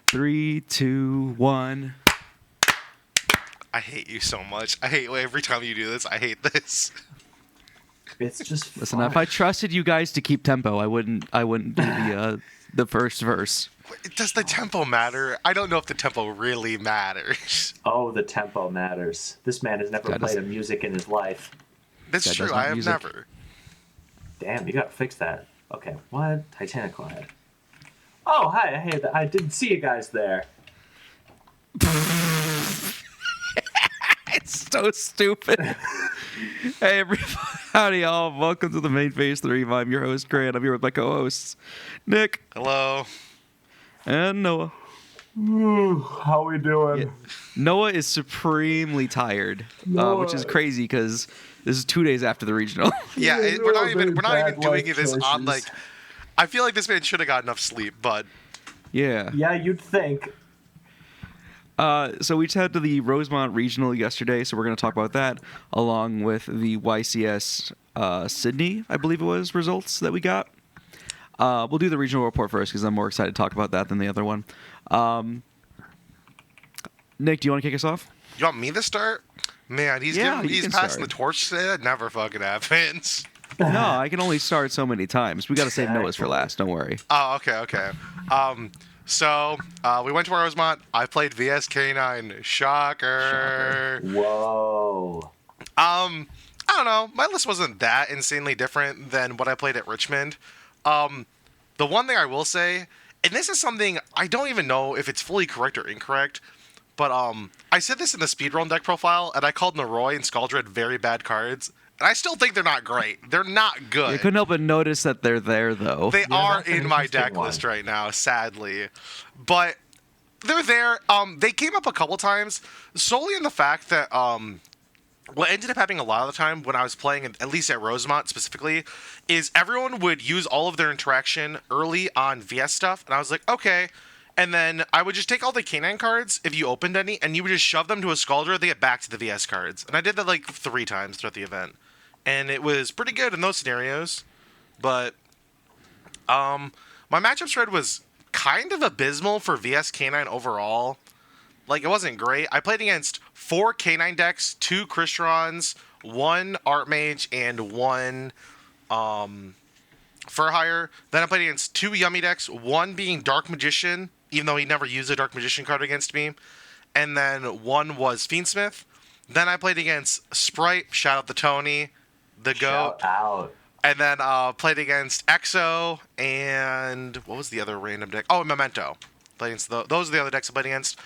3, 2, 1. I hate you so much. I hate every time you do this. I hate this. It's just Listen, fun. if I trusted you guys to keep tempo, I wouldn't do the first verse. Does the tempo matter? I don't know if the tempo really matters. Oh, the tempo matters. This man has never That played is- a music in his life. That's That true. does not I have music. never. Damn, you gotta fix that. Okay, what? Titanic Clad. Oh, hi. Hey, I didn't see you guys there. It's so stupid. Hey, everybody, y'all. Welcome to the main phase 3. I'm your host, Grant. I'm here with my co-hosts, Nick Hello. and Noah. How we doing? Yeah. Noah is supremely tired, which is crazy because this is 2 days after the regional. Yeah, Yeah, we're not very even bad doing life this on choices. like. I feel like this man should have got enough sleep, but Yeah. Yeah, you'd think. So we just had to the Rosemont Regional yesterday, so we're going to talk about that, along with the YCS Sydney, I believe it was, results that we got. We'll do the regional report first because I'm more excited to talk about that than the other one. Nick, do you want to kick us off? you want me to start? Man, he's Yeah, you he's can passing start. the torch today. That never fucking happens. No, I can only start so many times. We got to save Noah's for last. Don't worry. Oh, okay. So we went to Rosemont. I played VS K9. Shocker. Whoa. I don't know. My list wasn't that insanely different than what I played at Richmond. The one thing I will say, and this is something I don't even know if it's fully correct or incorrect, but I said this in the speedrun deck profile, and I called Naroi and Scaldred very bad cards, and I still think they're not great. They're not good. You couldn't help but notice that they're there, though. They are that's an in my interesting deck one. list right now, sadly. But they're there. They came up a couple times, solely in the fact that what ended up happening a lot of the time when I was playing, at least at Rosemont specifically, is everyone would use all of their interaction early on VS stuff, and I was like, okay. And then I would just take all the K9 cards, if you opened any, and you would just shove them to a Scaldra, they get back to the VS cards. And I did that like 3 times throughout the event. And it was pretty good in those scenarios. But my matchup spread was kind of abysmal for VS K9 overall. Like, it wasn't great. I played against 4 K9 decks, 2 Christrons, 1 Archmage, and 1 Furhire. Then I played against 2 Yummy decks, 1 being Dark Magician, even though he never used a Dark Magician card against me. And then 1 was Fiendsmith. Then I played against Sprite, shout out to Tony, the GOAT. Shout out. And then played against Exo and what was the other random deck? Oh, Memento. Played against those are the other decks I played against.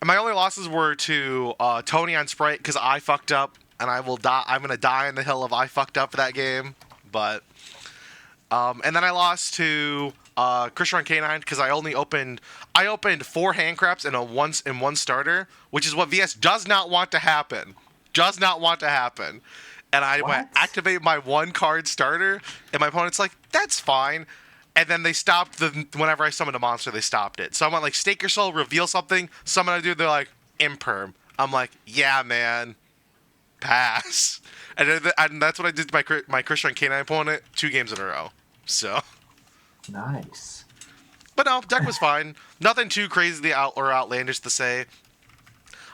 And my only losses were to Tony on Sprite because I fucked up, and I will die. I'm gonna die on the hill of I fucked up that game. But and then I lost to Christian K9 because I opened 4 handcrafts in one starter, which is what VS does not want to happen. Does not want to happen. And I went activate my 1 card starter, and my opponent's like, that's fine. And then they stopped whenever I summoned a monster, they stopped it. So I went like, stake your soul, reveal something, summon a dude, they're like, imperm. I'm like, yeah, man, pass. And that's what I did to my Christian K9 opponent 2 games in a row. So, Nice. but no, deck was fine. Nothing too crazy outlandish to say.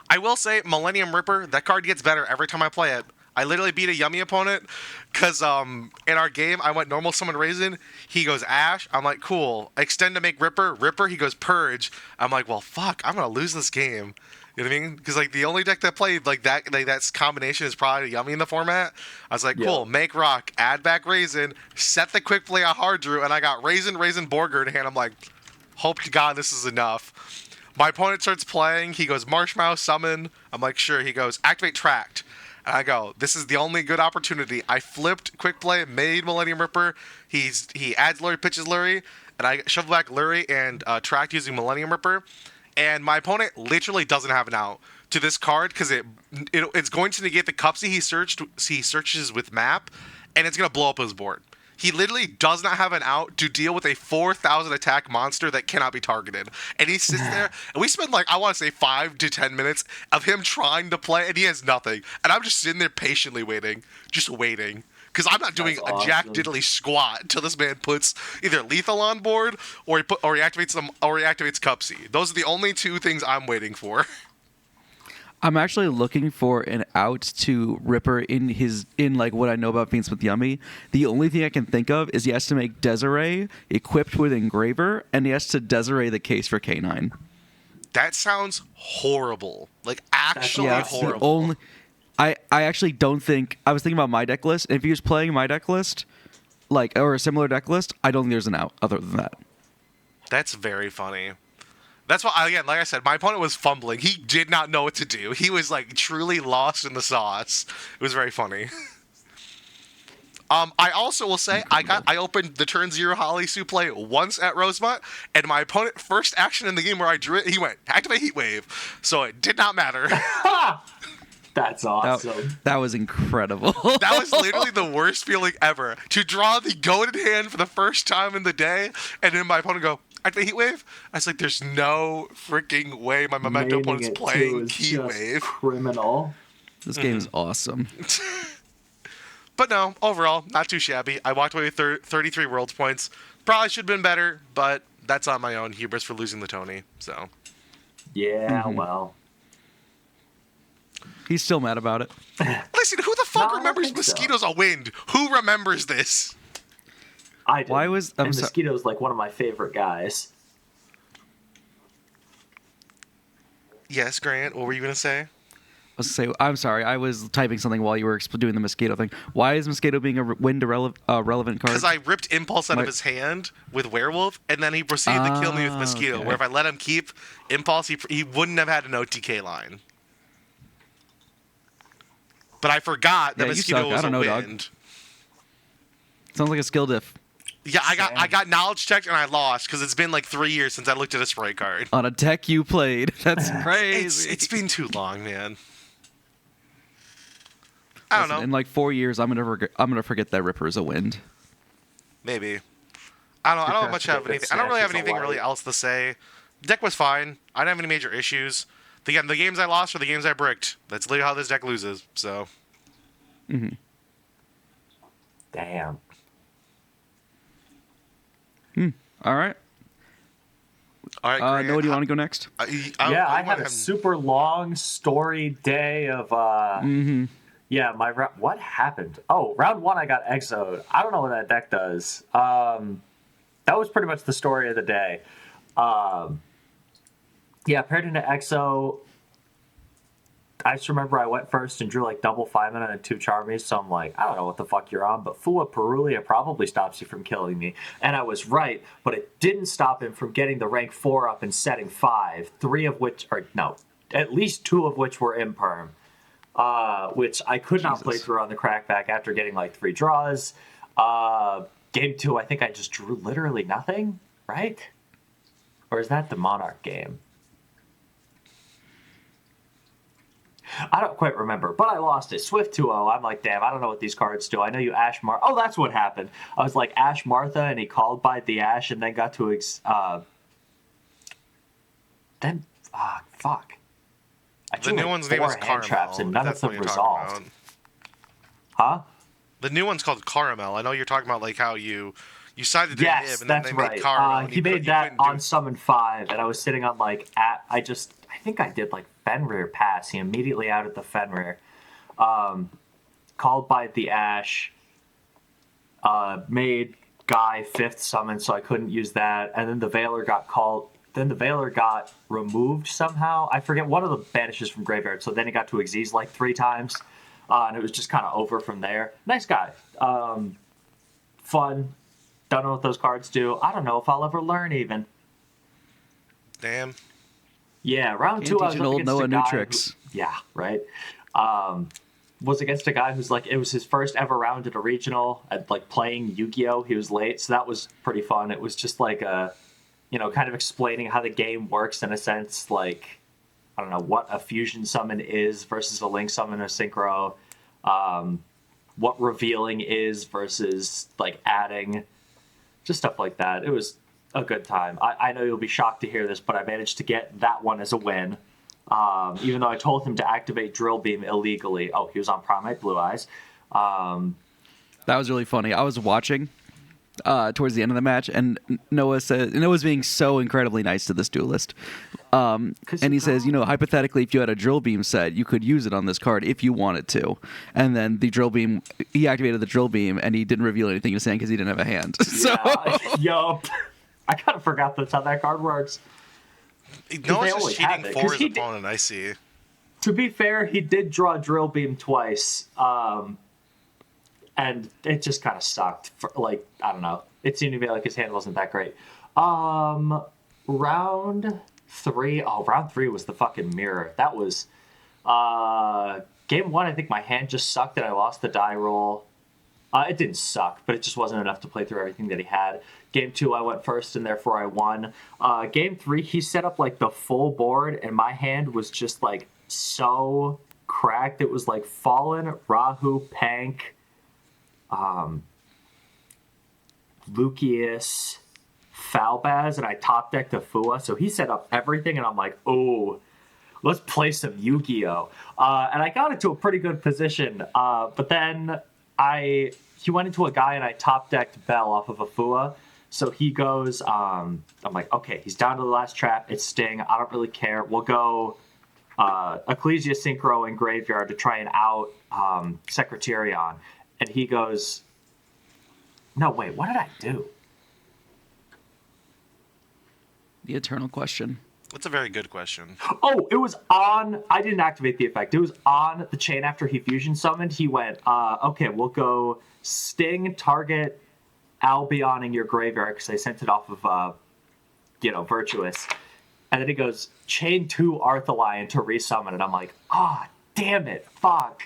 I will say, Millennium Ripper, that card gets better every time I play it. I literally beat a Yummy opponent because in our game, I went normal summon Raisin. He goes Ash. I'm like, cool. Extend to make Ripper. Ripper, he goes Purge. I'm like, well, fuck, I'm going to lose this game. You know what I mean? Because like the only deck that played like that combination is probably Yummy in the format. I was like, cool, make Rock, add back Raisin, set the quick play on Hard Drew, and I got Raisin, Borger in hand. I'm like, hope to God this is enough. My opponent starts playing. He goes Marshmallow Summon. I'm like, sure. He goes Activate Tract. And I go, this is the only good opportunity. I flipped Quick Play, made Millennium Ripper. He adds Lurie, pitches Lurie, and I shovel back Lurie and Tract using Millennium Ripper. And my opponent literally doesn't have an out to this card because it's going to negate the Cupsy he searches with map, and it's going to blow up his board. He literally does not have an out to deal with a 4,000 attack monster that cannot be targeted. And he sits there, and we spend like, I want to say 5 to 10 minutes of him trying to play, and he has nothing. And I'm just sitting there patiently waiting, just waiting. Because I'm not doing That's a jack awesome. diddly squat until this man puts either lethal on board or he activates Cup C. Those are the only two things I'm waiting for. I'm actually looking for an out to Ripper in like what I know about Fiends with Yummy. The only thing I can think of is he has to make Desiree equipped with Engraver, and he has to Desiree the case for K9. That sounds horrible. Like actually Yeah, It's the horrible. only. I actually don't think I was thinking about my deck list. And if he was playing my deck list, like or a similar deck list, I don't think there's an out other than that. That's very funny. That's why, again, like I said, my opponent was fumbling. He did not know what to do. He was like truly lost in the sauce. It was very funny. I also will say I opened the turn 0 Holly Supple once at Rosemont, and my opponent first action in the game where I drew it, he went activate Heat Wave, so it did not matter. That's awesome. That was incredible. That was literally the worst feeling ever. To draw the goaded hand for the first time in the day, and then my opponent go, activate Heat Wave? I was like, there's no freaking way my Memento Naming opponent's it, playing too, is Heat just Wave. criminal. This game is awesome. But no, overall, not too shabby. I walked away with 33 Worlds points. Probably should have been better, but that's on my own hubris for losing the Tony. So, Yeah, well. He's still mad about it. listen, who the fuck No, I don't remembers think so. Mosquitoes a Wind? Who remembers this? I did. Why was- I'm and so- Mosquito's like one of my favorite guys. Yes, Grant, what were you going to say? I was gonna say, I'm sorry, I was typing something while you were doing the Mosquito thing. Why is Mosquito being a wind relevant card? Because I ripped Impulse out My- of his hand with Werewolf, and then he proceeded to kill me with Mosquito, okay. where if I let him keep Impulse, he wouldn't have had an OTK line. But I forgot that Yeah, you Mosquito suck. I was don't a know, dog. wind. Sounds like a skill diff Yeah, I Sam. got knowledge checked and I lost because it's been like 3 years since I looked at a spray card. on a deck you played. That's crazy. It's been too long, man. I don't Listen, know. in like 4 years, I'm gonna forget that Ripper is a wind. Maybe. I don't much have anything. I don't really have anything really else to say. Deck was fine. I didn't have any major issues. Again, the games I lost are the games I bricked. That's literally how this deck loses. So. Damn. All right. All right. Grant, Noah, do you want to go next? Yeah, I had a super long story day of yeah, what happened? Oh, round 1 I got Exoed. I don't know what that deck does. That was pretty much the story of the day. Yeah, paired into Exo. I just remember I went first and drew like double 5-mana and 2 Charmies, so I'm like, I don't know what the fuck you're on, but Fua Perulia probably stops you from killing me. And I was right, but it didn't stop him from getting the rank 4 up and setting 5, 3 of which, or no, at least 2 of which were imperm, which I could not play through on the crackback after getting like 3 draws. Game 2, I think I just drew literally nothing, right? Or is that the Monarch game? I don't quite remember, but I lost it. Swift 2-0. I'm like, damn, I don't know what these cards do. I know you Ash Martha. Oh, that's what happened. I was like Ash Martha, and he called by the Ash, and then got to fuck. I The drew new like one's name 4 is hand Caramel. traps, and none of That's what them you're talking resolved. about. Huh? The new one's called Caramel. I know you're talking about like how you sided the Yes, nib and then that's they made right. Caramel. and He you made that couldn't do on it. Summon 5, and I was sitting on like I think I did like Fenrir pass. He immediately outed the Fenrir. Called by the Ash. Made Guy 5th summon, so I couldn't use that. And then the Veiler got called. Then the Veiler got removed somehow. I forget one of the banishes from Graveyard. So then he got to Xyz like 3 times. And it was just kind of over from there. Nice guy. Fun. Don't know what those cards do. I don't know if I'll ever learn even. Damn. Yeah, round Can't 2 I teach was an up old against Noah a new guy tricks. yeah, right. Was against a guy who's like, it was his first ever round at a regional at like playing Yu-Gi-Oh. He was late, so that was pretty fun. It was just like a, kind of explaining how the game works in a sense, like, I don't know, what a fusion summon is versus a link summon or synchro, what revealing is versus like adding, just stuff like that. It was a good time. I know you'll be shocked to hear this, but I managed to get that one as a win. Even though I told him to activate Drill Beam illegally. Oh, he was on Primate Blue Eyes. That was really funny. I was watching towards the end of the match, and Noah's being so incredibly nice to this duelist. And he says, hypothetically, if you had a drill beam set, you could use it on this card if you wanted to. And then the drill beam, he activated the drill beam, and he didn't reveal anything to saying because he didn't have a hand. So, yup. I kind of forgot that's how that card works. Noah's just cheating for his opponent, I see. To be fair, he did draw drill beam twice. And it just kind of sucked. I don't know. It seemed to be like his hand wasn't that great. Round 3. Oh, round 3 was the fucking mirror. That was game 1. I think my hand just sucked and I lost the die roll. It didn't suck, but it just wasn't enough to play through everything that he had. Game 2, I went first and therefore I won. Game 3, he set up like the full board and my hand was just like so cracked. It was like Fallen, Rahu, Pank, Lucius, Falbaz, and I top decked a Fua. So he set up everything, and I'm like, oh, let's play some Yu-Gi-Oh! And I got into a pretty good position, but then he went into a guy, and I top decked Bell off of a Fua. So he goes, I'm like, okay, he's down to the last trap. It's Sting. I don't really care. We'll go Ecclesia Synchro and Graveyard to try and out Secretarion. And he goes, no, wait, what did I do? the eternal question. That's a very good question. Oh, it was on. I didn't activate the effect. It was on the chain after he fusion summoned. He went, okay, we'll go Sting, target Albion in your graveyard because I sent it off of, Virtuous. And then he goes, chain 2 Arthalion to resummon. And I'm like, damn it, fuck.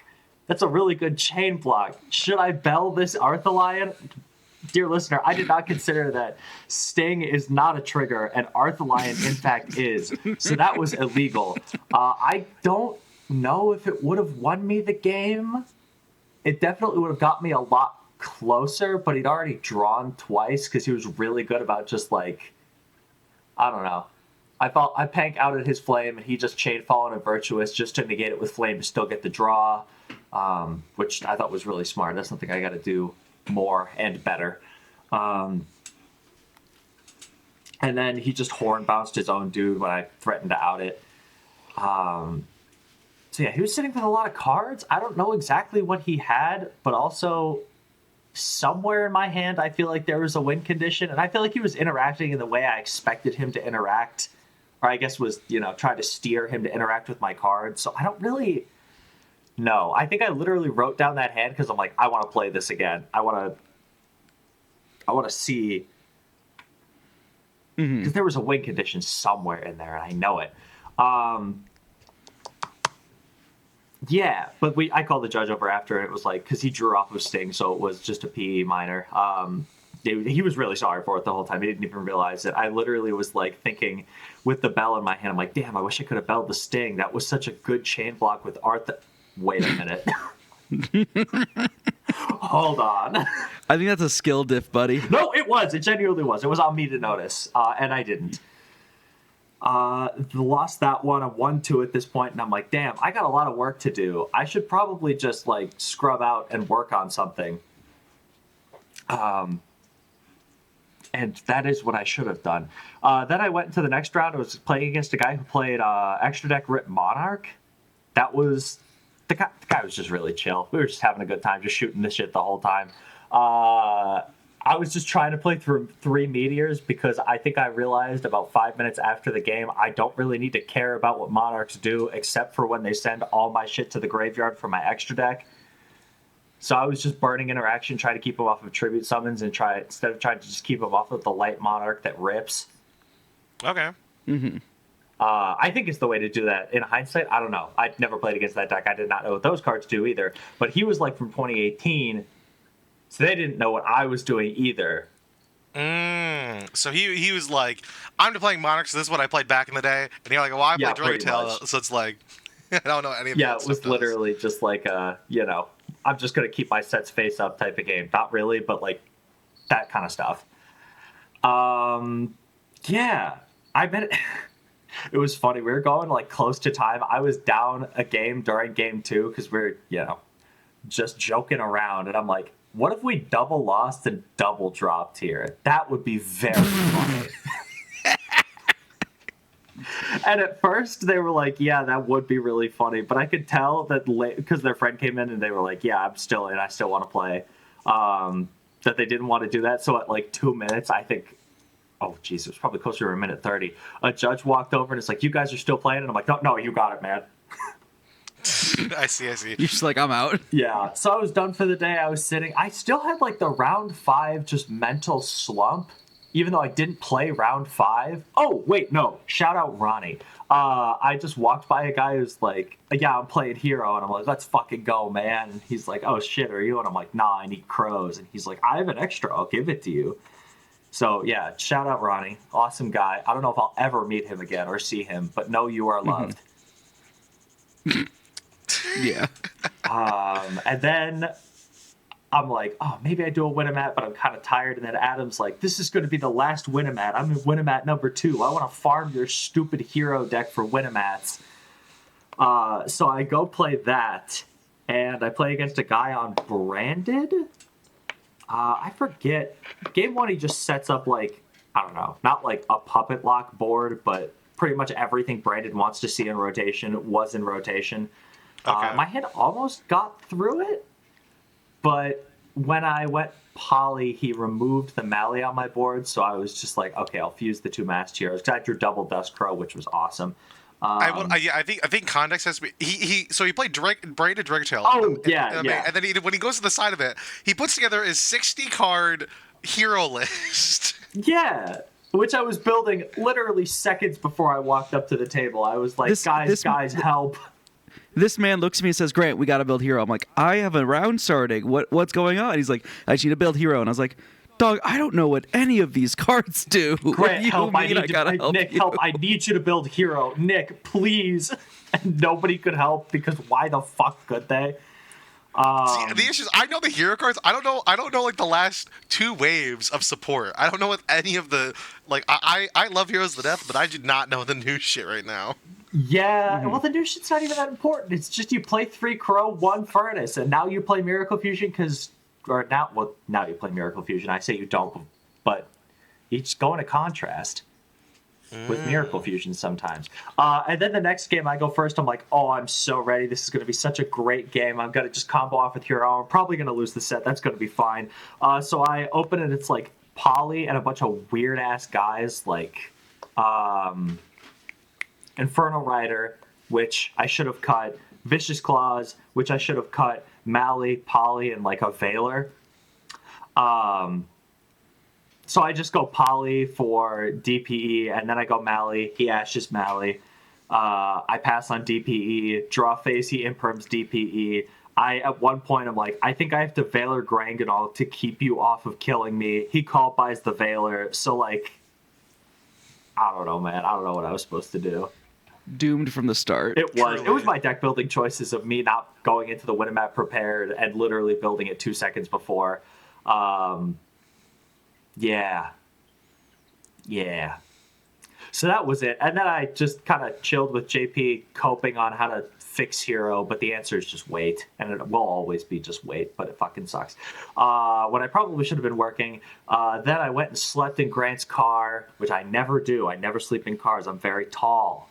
That's a really good chain block. Should I bell this Arthalion? Dear listener, I did not consider that Sting is not a trigger and Arthalion, in fact, is. So that was illegal. I don't know if it would have won me the game. It definitely would have got me a lot closer, but he'd already drawn twice because he was really good about just like, I don't know. I Pank out at his flame and he just chain Fallen and Virtuous just to negate it with flame to still get the draw, which I thought was really smart. That's something I got to do more and better. And then he just horn bounced his own dude when I threatened to out it. So yeah, he was sitting with a lot of cards. I don't know exactly what he had, but also somewhere in my hand I feel like there was a win condition, and I feel like he was interacting in the way I expected him to interact, or I guess was, trying to steer him to interact with my cards. So I don't really know. I think I literally wrote down that hand because I'm like, I want to play this again. I want to see, because there was a win condition somewhere in there, and I know it. Yeah, but I called the judge over after, and it was like, because he drew off of Sting, so it was just a PE minor. He was really sorry for it the whole time. He didn't even realize it. I literally was like thinking with the bell in my hand, I'm like, damn, I wish I could have belled the Sting. That was such a good chain block with Art. Wait a minute. Hold on. I think that's a skill diff, buddy. No, it was. It genuinely was. It was on me to notice, and I didn't. Lost that one. I'm 1-2 at this point, and I'm like, damn, I got a lot of work to do. I should probably just like scrub out and work on something. And that is what I should have done. Then I went into the next round. I was playing against a guy who played Extra Deck Rip Monarch. That was the guy was just really chill. We were just having a good time, just shooting this shit the whole time. I was just trying to play through 3 meteors because I think I realized about 5 minutes after the game I don't really need to care about what Monarchs do except for when they send all my shit to the graveyard for my extra deck. So I was just burning interaction, trying to keep him off of tribute summons and instead of trying to just keep him off of the light Monarch that rips. Okay. I think it's the way to do that. In hindsight, I don't know. I'd never played against that deck. I did not know what those cards do either. But he was like from 2018, so they didn't know what I was doing either. So he was like, I'm playing Monarchs, so this is what I played back in the day. And you're like, well, I played Dragon Tail, so it's like, I don't know any of that. Yeah, it was literally just like, I'm just going to keep my sets face up type of game. Not really, but like that kind of stuff. Yeah, I bet it was funny. We were going like close to time. I was down a game during game 2 because we're, just joking around. And I'm like, what if we double lost and double dropped here? That would be very funny. And at first they were like, yeah, that would be really funny. But I could tell that because their friend came in and they were like, yeah, I'm still in. I still want to play. That they didn't want to do that. So at like 2 minutes, I think, oh, geez, it was probably closer to a minute 30. A judge walked over and it's like, you guys are still playing? And I'm like, no, you got it, man. I see. You're just like, I'm out. Yeah. So I was done for the day. I was sitting. I still had like the round 5 just mental slump, even though I didn't play round 5. Oh, wait, no. Shout out Ronnie. I just walked by a guy who's like, yeah, I'm playing hero. And I'm like, let's fucking go, man. And he's like, oh, shit, are you? And I'm like, nah, I need crows. And he's like, I have an extra. I'll give it to you. So, yeah, shout out Ronnie. Awesome guy. I don't know if I'll ever meet him again or see him, but know you are loved. Yeah. And then I'm like, oh, maybe I do a Winamat, but I'm kind of tired. And then Adam's like, this is going to be the last Winamat. I'm in Winamat number 2. I want to farm your stupid hero deck for Winamats. So I go play that, and I play against a guy on Branded. I forget. Game 1, he just sets up like, I don't know, not like a puppet lock board, but pretty much everything Branded wants to see in rotation was in rotation. Okay. My hand almost got through it, but when I went poly, he removed the Mally on my board, so I was just like, okay, I'll fuse the 2 masked heroes. I drew double Dust Crow, which was awesome. I think context has to be. He played Braided Dragtail. Oh, yeah. And then when he goes to the side of it, he puts together his 60 card hero list. Yeah, which I was building literally seconds before I walked up to the table. I was like, guys, help. This man looks at me and says, Grant, we got to build hero. I'm like, I have a round starting. What's going on? He's like, I just need to build hero. And I was like, dog, I don't know what any of these cards do. Grant, help. Nick, help. I need you to build hero. Nick, please. And nobody could help because why the fuck could they? See, the issue is, I know the hero cards. I don't know like the last 2 waves of support. I don't know what any of the like. I love heroes to death, but I do not know the new shit right now. Yeah, well, the new shit's not even that important. It's just you play 3 Crow, 1 Furnace, and now you play Miracle Fusion now you play Miracle Fusion. I say you don't, but you just go into contrast with Miracle Fusion sometimes. And then the next game, I go first. I'm like, oh, I'm so ready. This is going to be such a great game. I'm going to just combo off with hero. I'm probably going to lose the set. That's going to be fine. So I open it. It's like Poly and a bunch of weird-ass guys like Infernal Rider, which I should have cut, Vicious Claws, which I should have cut, Mally, Poly, and like a Veiler. So I just go Poly for DPE, and then I go Mally. He ashes Mally. I pass on DPE, draw face, he imperms DPE. At one point, I'm like, I think I have to Veiler Granganol to keep you off of killing me. He call buys the Veiler, so like, I don't know, man. I don't know what I was supposed to do. Doomed from the start. It was my deck building choices of me not going into the Winamat prepared and literally building it 2 seconds before. Yeah. So that was it. And then I just kind of chilled with JP, coping on how to fix hero, but the answer is just wait. And it will always be just wait, but it fucking sucks. When I probably should have been working, then I went and slept in Grant's car, which I never do. I never sleep in cars. I'm very tall.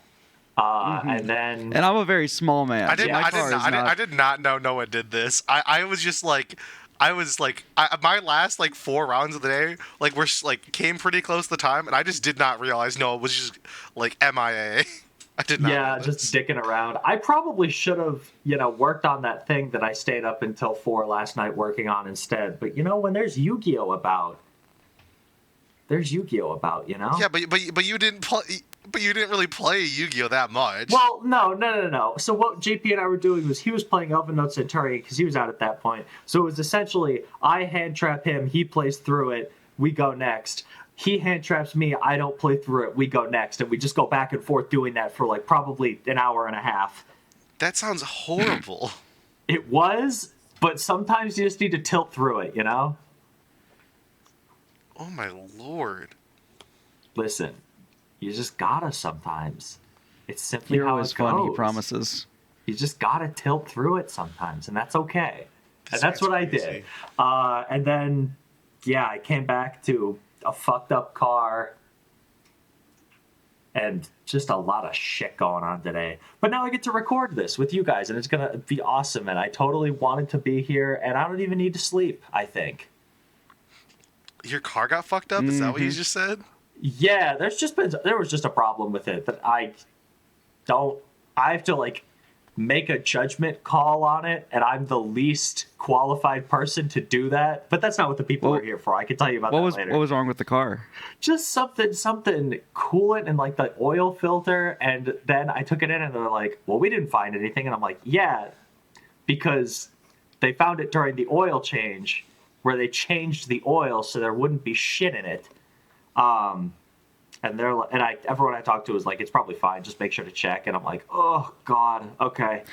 And I'm a very small man. I did not know Noah did this. I was just like, my last like 4 rounds of the day, like we're like came pretty close to the time, and I just did not realize Noah was just like MIA. I did not. Yeah, just dicking around. I probably should have, worked on that thing that I stayed up until 4 last night working on instead. But when there's Yu-Gi-Oh about, Yeah, but you didn't play. But you didn't really play Yu-Gi-Oh that much. Well, no. So what JP and I were doing was he was playing Elven Note Centauri because he was out at that point. So it was essentially I hand trap him, he plays through it, we go next. He hand traps me, I don't play through it, we go next, and we just go back and forth doing that for like probably an hour and a half. That sounds horrible. It was, but sometimes you just need to tilt through it, Oh my lord. Listen. You just gotta sometimes. It's simply Hero how is it goes. fun, he promises. You just gotta tilt through it sometimes, and that's okay. And that's what I did. Crazy. And then, yeah, I came back to a fucked up car and just a lot of shit going on today. But now I get to record this with you guys, and it's going to be awesome. And I totally wanted to be here, and I don't even need to sleep, I think. Your car got fucked up? Is that what you just said? Yeah, there was just a problem with it that I have to like make a judgment call on it, and I'm the least qualified person to do that. But that's not what the people are here for. I can tell you about that later. What was wrong with the car? Just something coolant and like the oil filter, and then I took it in and they're like, well, we didn't find anything. And I'm like, yeah, because they found it during the oil change where they changed the oil so there wouldn't be shit in it. And everyone I talked to was like, it's probably fine, just make sure to check. And I'm like, oh god, okay.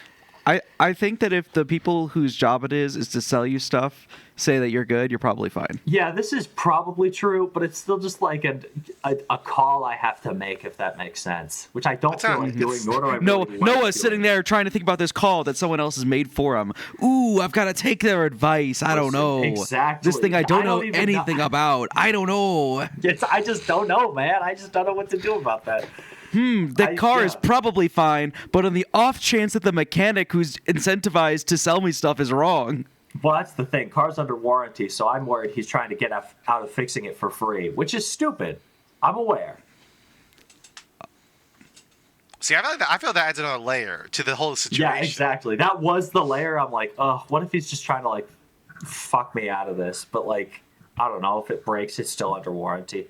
I think that if the people whose job it is to sell you stuff say that you're good, you're probably fine. Yeah, this is probably true, but it's still just like a call I have to make, if that makes sense. Which I don't feel like doing, nor do I really like Noah's doing. sitting there trying to think about this call that someone else has made for him. Ooh, I've got to take their advice. I don't know. Exactly. This thing I don't know even anything about. I don't know. I just don't know, man. I just don't know what to do about that. The car is probably fine, but on the off chance that the mechanic who's incentivized to sell me stuff is wrong. Well, that's the thing. Car's under warranty, so I'm worried he's trying to get out of fixing it for free, which is stupid. I'm aware. See, I feel that adds another layer to the whole situation. Yeah, exactly. That was the layer. I'm like, oh, what if he's just trying to like fuck me out of this? But like, I don't know. If it breaks, it's still under warranty.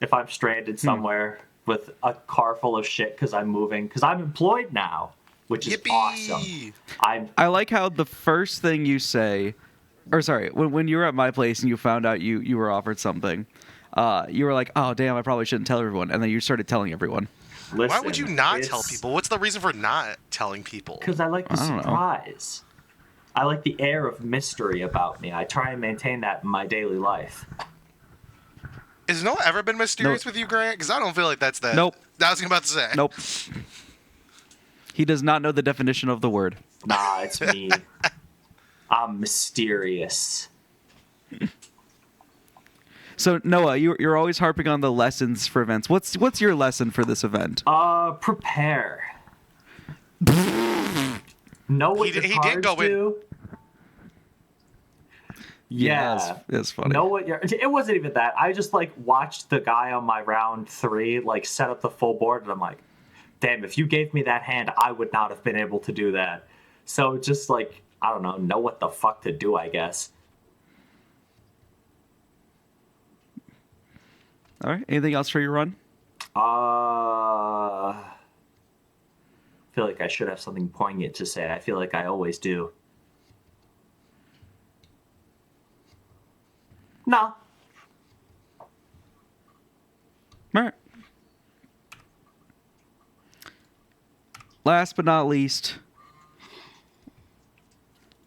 If I'm stranded somewhere with a car full of shit because I'm moving, because I'm employed now, which is Yippee! awesome. I like how the first thing you say, or sorry, when you were at my place and you found out you were offered something, you were like, oh, damn, I probably shouldn't tell everyone. And then you started telling everyone. Listen, Why would you not tell people? What's the reason for not telling people? Because I like the I don't know. surprise. I like the air of mystery about me. I try and maintain that in my daily life. Has Noah ever been mysterious with you, Grant? Because I don't feel like that's that. Nope. I was about to say. Nope. He does not know the definition of the word. Nah, it's me. I'm mysterious. So Noah, you're always harping on the lessons for events. What's your lesson for this event? Prepare. Know what your He cards did go in. do. Yeah, that's funny. Know what your. It wasn't even that. I just like watched the guy on my round 3 like set up the full board, and I'm like, damn, if you gave me that hand, I would not have been able to do that. So just like, I don't know what the fuck to do, I guess. All right. Anything else for your run? I feel like I should have something poignant to say. I feel like I always do. No. All right. Last but not least,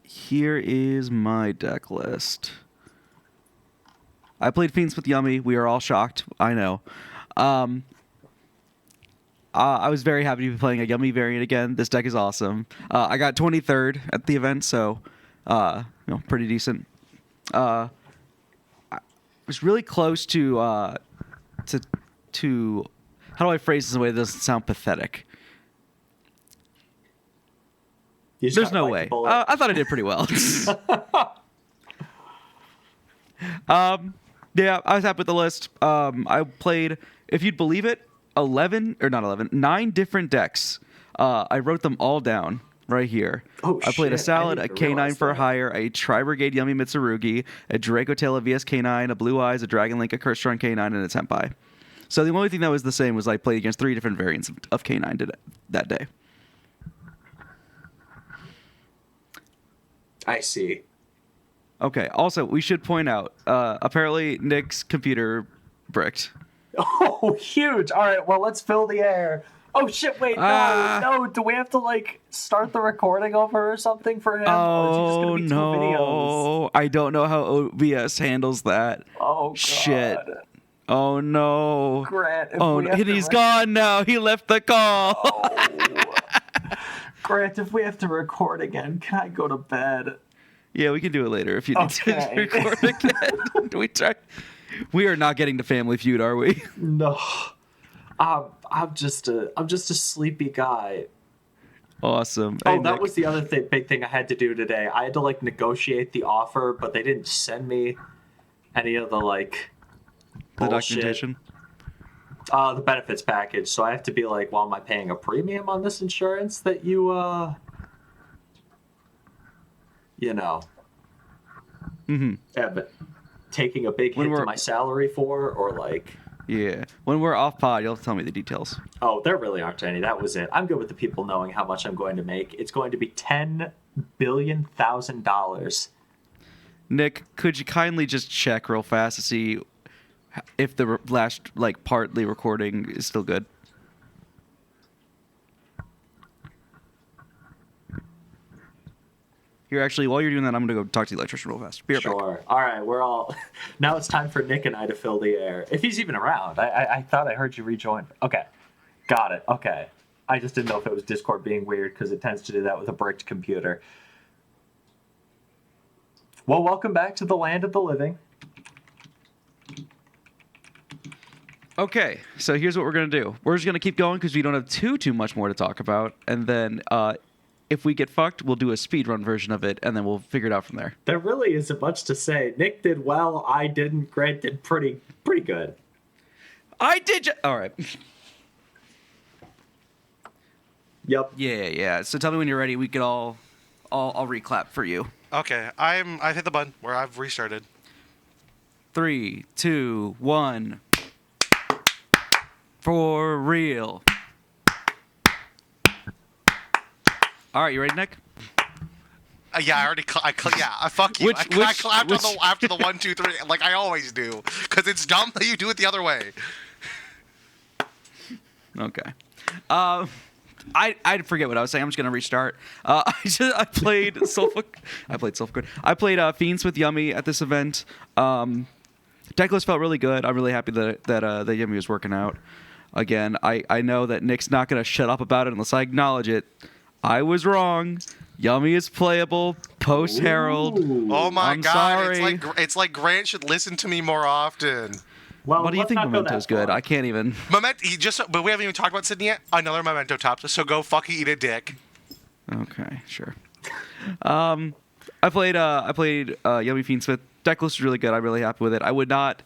here is my deck list. I played Fiends with Yummy. We are all shocked. I know. I was very happy to be playing a Yummy variant again. This deck is awesome. I got 23rd at the event, so pretty decent. I was really close to how do I phrase this in a way that doesn't sound pathetic? There's no way. I thought I did pretty well. Yeah, I was happy with the list. I played, if you'd believe it, 9 different decks. I wrote them all down right here. Oh, I played a shit. Salad, I a didn't even K9 realize for that. Hire, a Tri-Brigade Yummy Mitsurugi, a Draco Tail of VS K9, a Blue Eyes, a Dragon Link, a Curse-Strong K9, and a Tenpai. So the only thing that was the same was I played against 3 different variants of K9 that day. I see. Okay, also, we should point out, apparently Nick's computer bricked. Oh, huge. All right, well, let's fill the air. Oh, shit, wait, no. Do we have to, like, start the recording over or something for him? Or is he just Oh, gonna be 2 videos? no. I don't know how OBS handles that. Oh, God. Shit. Oh, no. Grant, if Oh, we have and to he's gone now. He left the call. Grant, if we have to record again, can I go to bed? Yeah, we can do it later if you need Okay. to record again. we try. We are not getting to Family Feud, are we? No. I'm just a sleepy guy. Awesome. Oh, Hey, that Nick. was the other big thing I had to do today. I had to like negotiate the offer, but they didn't send me any of the like The bullshit, documentation. the benefits package. So I have to be like, well, am I paying a premium on this insurance that you know, have taking a big When hit to we're- my salary for, or like, Yeah. When we're off pod, you'll have to tell me the details. oh, there really aren't any. That was it. I'm good with the people knowing how much I'm going to make. It's going to be $10 billion. Nick, could you kindly just check real fast to see if the last like partly recording is still good? Here, actually, while you're doing that, I'm gonna go talk to the electrician real fast. Be right back. Sure. All right, we're all. Now it's time for Nick and I to fill the air. If he's even around. I thought I heard you rejoin. Okay. Got it. Okay. I just didn't know if it was Discord being weird because it tends to do that with a bricked computer. Well, welcome back to the land of the living. Okay, so here's what we're gonna do. We're just gonna keep going because we don't have too much more to talk about, and then if we get fucked, we'll do a speedrun version of it, and then we'll figure it out from there. There really isn't much to say. Nick did well. I didn't. Grant did pretty good. I did. All right. Yep. Yeah. So tell me when you're ready. We could all, I'll reclap for you. Okay, I've hit the button where I've restarted. 3, 2, 1. For real. All right, you ready, Nick? Yeah, I already. Fuck you. Which- I which- clapped which- after the 1, 2, 3, like I always do, because it's dumb that you do it the other way. Okay. I forget what I was saying. I'm just gonna restart. I played Sulfur. I played Fiends with Yummy at this event. Decklist felt really good. I'm really happy that Yummy was working out. Again, I know that Nick's not gonna shut up about it unless I acknowledge it. I was wrong. Yummy is playable post Herald. Ooh. Oh my I'm god! sorry. It's like Grant should listen to me more often. Well, What do you let's think not go Memento's that good? far. I can't even. But we haven't even talked about Sydney yet. Another Memento top. So go fucking eat a dick. Okay, sure. I played Yummy Fiends with Decklist was really good. I'm really happy with it. I would not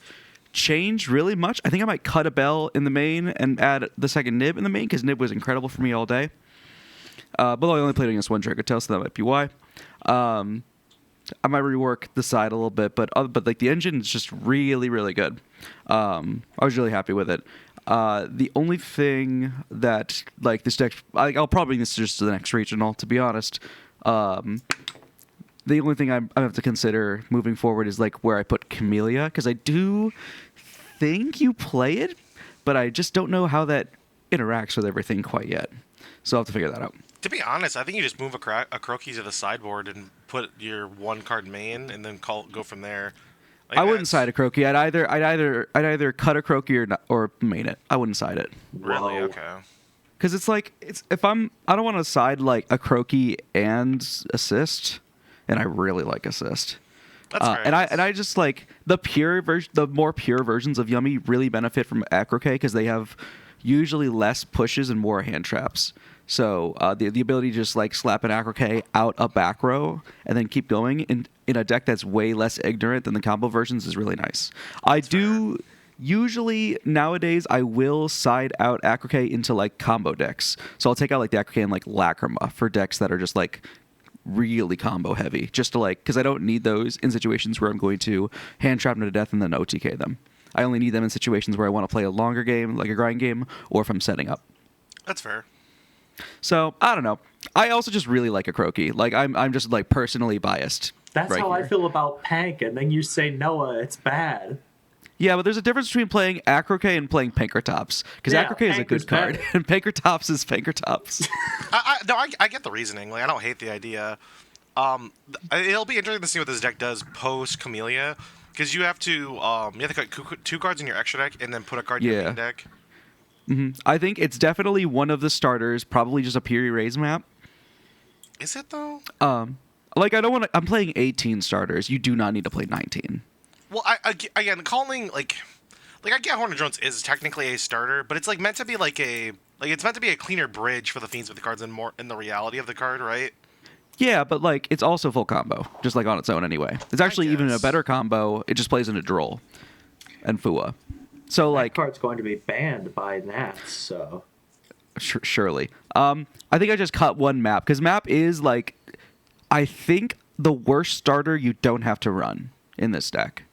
change really much. I think I might cut a bell in the main and add the second Nib in the main because Nib was incredible for me all day. But I only played against one Dragotail, so that might be why. I might rework the side a little bit, but like the engine is just really, really good. I was really happy with it. The only thing that like this deck, I'll probably bring this just to the next regional, to be honest. The only thing I have to consider moving forward is like where I put Camellia, because I do think you play it, but I just don't know how that interacts with everything quite yet. So I'll have to figure that out. To be honest, I think you just move a Croaky to the sideboard and put your one card main, and then go from there. Like, I wouldn't side a Croaky. I'd either cut a Croaky or main it. I wouldn't side it. Really? Whoa. Okay. Because it's like I don't want to side like a Croaky and assist, and I really like assist. That's fair. And I just like the more pure versions of Yummy really benefit from Acrocay because they have usually less pushes and more hand traps. So the ability to just like slap an Acrocay out a back row and then keep going in a deck that's way less ignorant than the combo versions is really nice. Usually nowadays I will side out Acrocay into like combo decks. So I'll take out like the Acrocay and like Lacrima for decks that are just like really combo heavy, just to like, because I don't need those in situations where I'm going to hand trap them to death and then OTK them. I only need them in situations where I want to play a longer game, like a grind game, or if I'm setting up. That's fair. So I don't know. I also just really like a Croaky. Like I'm just like personally biased. That's right how I here. feel about Pank, and then you say Noah, it's bad. Yeah, but there's a difference between playing Acrocay and playing Pankratops. Because Yeah, Acrocay is a Pank good is card, better. and Pankratops is Pankratops. I get the reasoning. Like, I don't hate the idea. It'll be interesting to see what this deck does post Camellia, because you have to cut two cards in your extra deck and then put a card in your Yeah. main deck. I think it's definitely one of the starters, probably just a Piri Raise map. Is it though? Like, I don't want to. I'm playing 18 starters. You do not need to play 19. Well, again, calling like I get Hornet Drones is technically a starter, but it's like meant to be like it's meant to be a cleaner bridge for the fiends with the cards and more in the reality of the card, right? Yeah, but like it's also full combo, just like on its own anyway. It's actually even a guess. better combo. It just plays into Droll and Fua. So That like card's going to be banned by Nats, so. surely. I think I just cut one map because map is like I think the worst starter you don't have to run in this deck.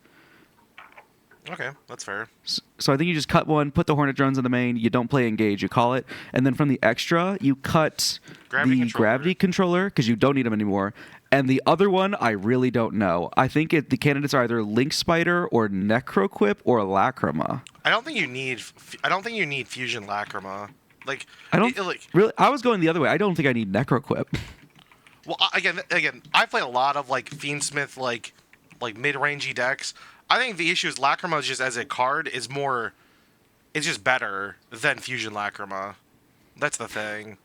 Okay, that's fair. So I think you just cut one, put the Hornet Drones in the main, you don't play Engage, you call it, and then from the extra, you cut Gravity Controller, because you don't need them anymore, and the other one, I really don't know. I think the candidates are either Link Spider or Necroquip or Lacrima. I don't think you need Fusion Lacrima. Like I don't really. I was going the other way. I don't think I need Necroquip. Well, again, I play a lot of like Fiendsmith like mid-rangey decks. I think the issue is Lacrima just as a card is more, it's just better than Fusion Lacrima. That's the thing.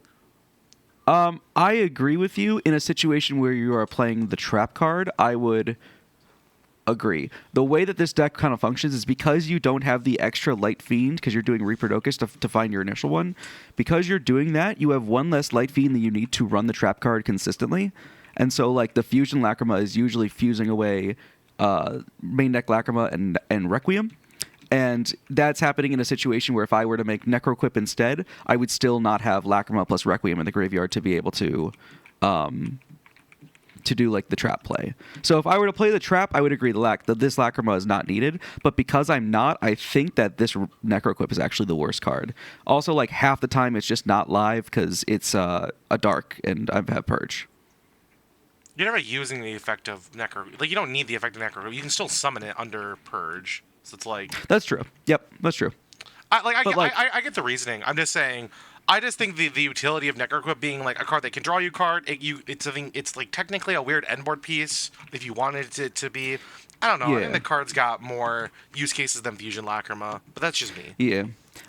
I agree with you. In a situation where you are playing the trap card, I would agree. The way that this deck kind of functions is because you don't have the extra Light Fiend, because you're doing Reaper Docus to find your initial one. Because you're doing that, you have one less Light Fiend than you need to run the trap card consistently. And so, like, the Fusion Lacrima is usually fusing away main deck Lacrima and Requiem. And that's happening in a situation where if I were to make Necroquip instead, I would still not have Lacrima plus Requiem in the graveyard to be able to do like the trap play. So if I were to play the trap, I would agree that this Lacrima is not needed. But because I'm not, I think that this Necroquip is actually the worst card. Also, like half the time it's just not live because it's a dark and I have Purge. You're never using the effect of Necro. Like, you don't need the effect of Necro. You can still summon it under Purge. So it's like... That's true. Yep, that's true. I get the reasoning. I'm just saying... I just think the utility of Necroquip being like a card that can draw you card, it's like technically a weird endboard piece if you wanted it to be. I don't know. Yeah. I think the card's got more use cases than Fusion Lacrima, but that's just me. Yeah.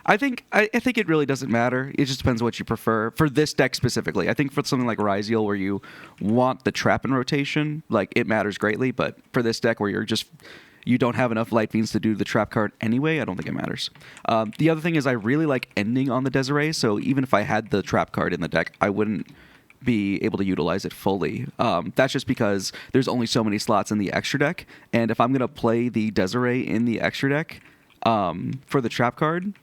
I think it really doesn't matter. It just depends what you prefer. For this deck specifically, I think for something like Ryzeal where you want the trap in rotation, like it matters greatly. But for this deck where you don't have enough Light Fiends to do the trap card anyway, I don't think it matters. The other thing is I really like ending on the Desiree, so even if I had the trap card in the deck, I wouldn't be able to utilize it fully. That's just because there's only so many slots in the extra deck, and if I'm going to play the Desiree in the extra deck for the trap card,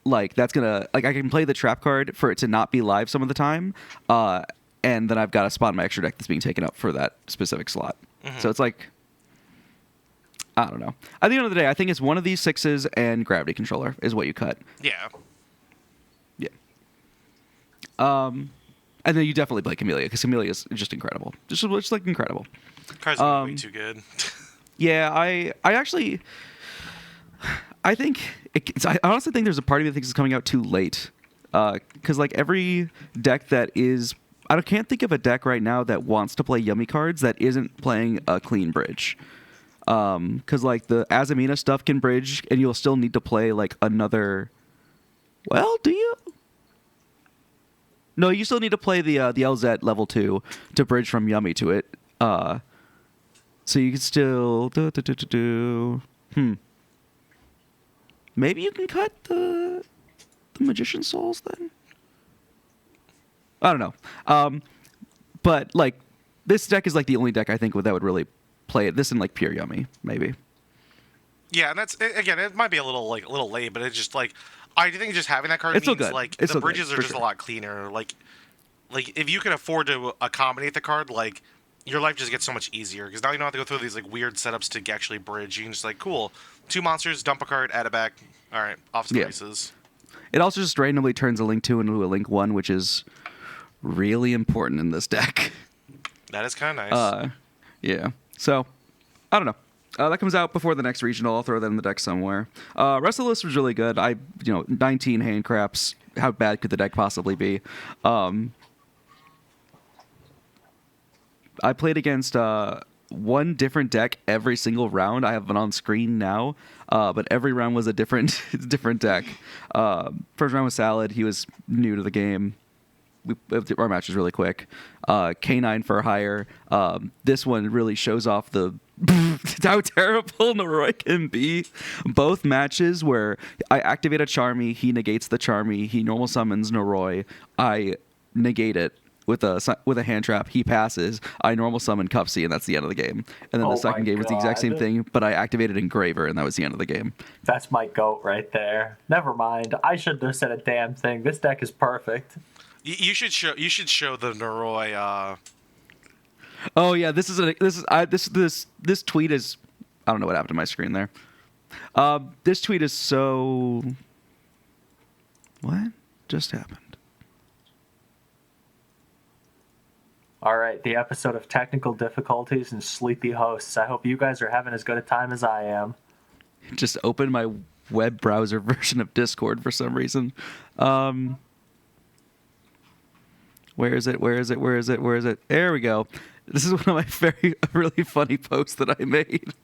like that's gonna I can play the trap card for it to not be live some of the time, and then I've got a spot in my extra deck that's being taken up for that specific slot. Mm-hmm. So it's like, I don't know. At the end of the day, I think it's one of these 6s and Gravity Controller is what you cut. Yeah. Yeah. And then you definitely play Camellia because Camellia is just incredible. Just like incredible. Card's way too good. Yeah, I actually, I think I honestly think there's a part of me that thinks it's coming out too late. Because like every deck that is, I can't think of a deck right now that wants to play yummy cards that isn't playing a clean bridge. Because like the Azamina stuff can bridge, and you'll still need to play like another. Well, do you? No, you still need to play the LZ level 2 to bridge from Yummy to it. So you can still Maybe you can cut the Magician Souls then. I don't know. But like this deck is like the only deck I think that would really play it. This and like pure Yummy, maybe. Yeah, and that's again, it might be a little late, but it's just like I think just having that card it's means good. like it's the bridges good, are just sure. a lot cleaner. Like if you can afford to accommodate the card, like your life just gets so much easier because now you don't have to go through these like weird setups to actually bridge. You can just like cool, 2 monsters, dump a card, add it back. All right, off to the races. It also just randomly turns a Link 2 into a Link 1, which is really important in this deck. That is kind of nice. Yeah. So, I don't know. That comes out before the next regional. I'll throw that in the deck somewhere. Rest of the list was really good. 19 hand craps. How bad could the deck possibly be? I played against one different deck every single round. I have it on screen now, but every round was a different deck. First round was Salad. He was new to the game. our match was really quick. K9 for hire. This one really shows off the how terrible Noroi can be. Both matches where I activate a Charmy, he negates the Charmy, he normal summons Noroi, I negate it with a hand trap, he passes, I normal summon Cuffsy, and that's the end of the game. And then Oh the second my game was the exact same God. thing, but I activated Engraver, and that was the end of the game. That's my goat right there. Never mind. I shouldn't have said a damn thing. This deck is perfect. You should show the Noroi. Oh yeah, this tweet is, I don't know what happened to my screen there. This tweet is so. What just happened? All right, the episode of technical difficulties and sleepy hosts. I hope you guys are having as good a time as I am. Just opened my web browser version of Discord for some reason. Where is it? Where is it? Where is it? Where is it? There we go. This is one of my really funny posts that I made.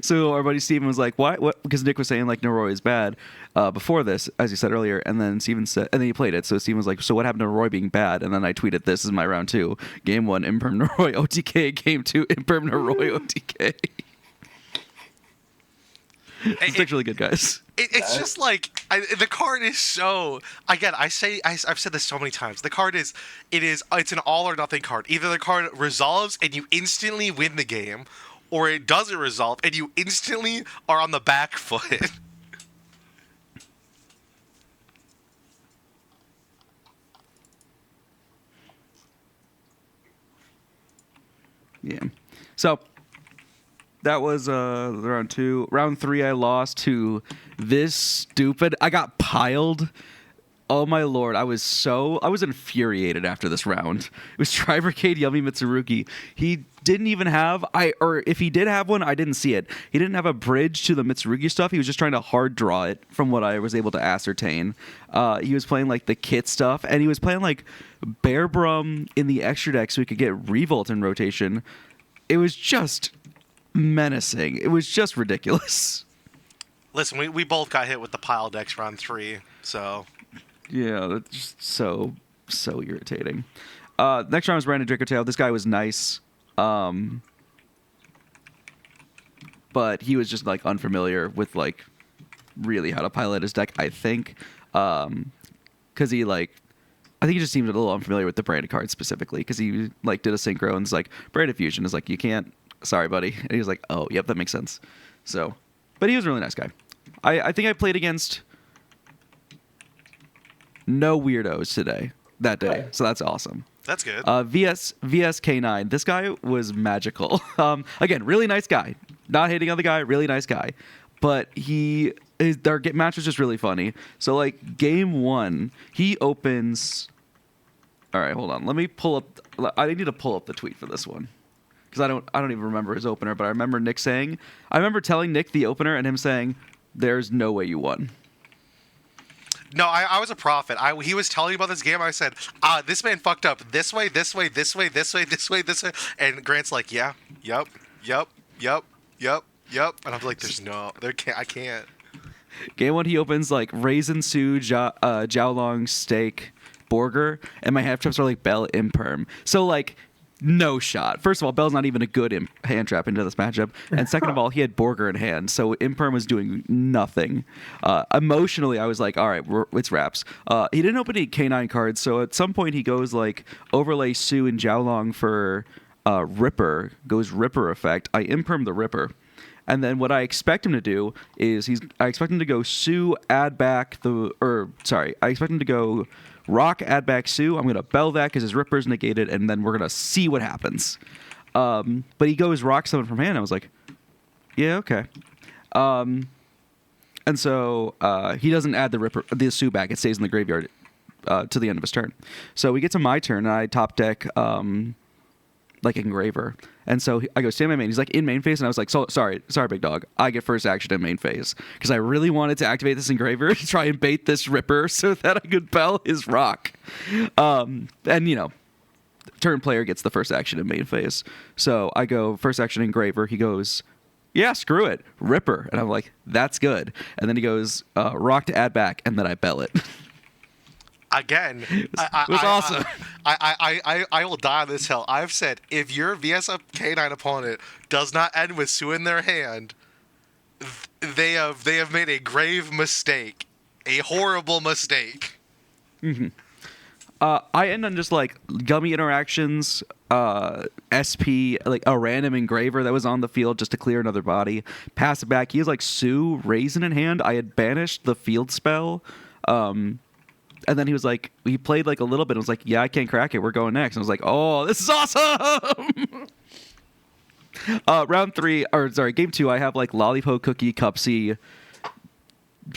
So our buddy Steven was like, "Why? What?" Because Nick was saying like Noroi is bad before this, as you said earlier, and then Steven said, and then he played it. So Steven was like, "So what happened to Noroi being bad?" And then I tweeted, "This is my round 2. Game 1, Imperm Noroi OTK. Game 2, Imperm Noroi OTK." It's actually good, guys. It's just like the card is so. Again, I've said this so many times. The card it's an all or nothing card. Either the card resolves and you instantly win the game, or it doesn't resolve and you instantly are on the back foot. Yeah. So that was round 2. Round 3, I lost to this stupid. I got piled. Oh my lord, I was infuriated after this round. It was Tri-Brigade Yumi Mitsurugi. He didn't even have or if he did have one, I didn't see it. He didn't have a bridge to the Mitsurugi stuff. He was just trying to hard draw it from what I was able to ascertain. He was playing like the kit stuff, and he was playing like Bear Brum in the extra deck so he could get Revolt in rotation. It was just menacing. It was just ridiculous. Listen, we both got hit with the pile decks round 3, so. Yeah, that's just so irritating. Next round was Brandon Drinkertail. This guy was nice, but he was just like unfamiliar with like really how to pilot his deck. I think, because he like, I think he just seemed a little unfamiliar with the branded cards specifically because he like did a synchro and it's like branded fusion is like you can't. Sorry, buddy. And he was like, oh, yep, that makes sense. So, but he was a really nice guy. I think I played against no weirdos that day. Right. So that's awesome. That's good. VS K9. This guy was magical. Again, really nice guy. Not hating on the guy, really nice guy. But their match was just really funny. So like game 1, he opens. All right, hold on. Let me pull up. I need to pull up the tweet for this one. Because I don't even remember his opener, but I remember telling Nick the opener and him saying, "There's no way you won." No, I was a prophet. He was telling me about this game. I said, this man fucked up this way, this way, this way, this way, this way, this way. And Grant's like, yeah, yep. And I'm like, I can't. Game 1, he opens like Raisin Su, Jiaolong, Steak, Borger, and my half traps are like Bell Imperm. So like, no shot. First of all, Bell's not even a good hand trap into this matchup. And second of all, he had Borger in hand. So Imperm was doing nothing. Emotionally, I was like, all right, it's wraps. He didn't open any K9 cards. So at some point, he goes like overlay Su and Jiaolong for Ripper. Goes Ripper effect. I Imperm the Ripper. And then what I expect him to do is I expect him to go Su, add back I expect him to go Rock, add back Su. I'm going to Bell that because his Ripper's negated, and then we're going to see what happens. But he goes Rock summon from hand. I was like, yeah, okay. And so he doesn't add the Su back. It stays in the graveyard to the end of his turn. So we get to my turn, and I top deck like Engraver. And so I go stand my main. He's like in main phase, and I was like, sorry, big dog. I get first action in main phase because I really wanted to activate this Engraver to try and bait this Ripper so that I could Bell his Rock. And turn player gets the first action in main phase. So I go first action Engraver. He goes, yeah, screw it, Ripper. And I'm like, that's good. And then he goes Rock to add back, and then I Bell it. Again, It was awesome. I will die on this hill. I've said if your VSF K9 opponent does not end with Sue in their hand, they have made a grave mistake, a horrible mistake. I end on just like gummy interactions, SP, like a random engraver that was on the field just to clear another body. Pass it back. He has like Sue Raisin in hand. I had banished the field spell. And then he was like, he played like a little bit. I was like, yeah, I can't crack it. We're going next. And I was like, oh, this is awesome. Game 2, I have like Lollipo Cookie Cupsy.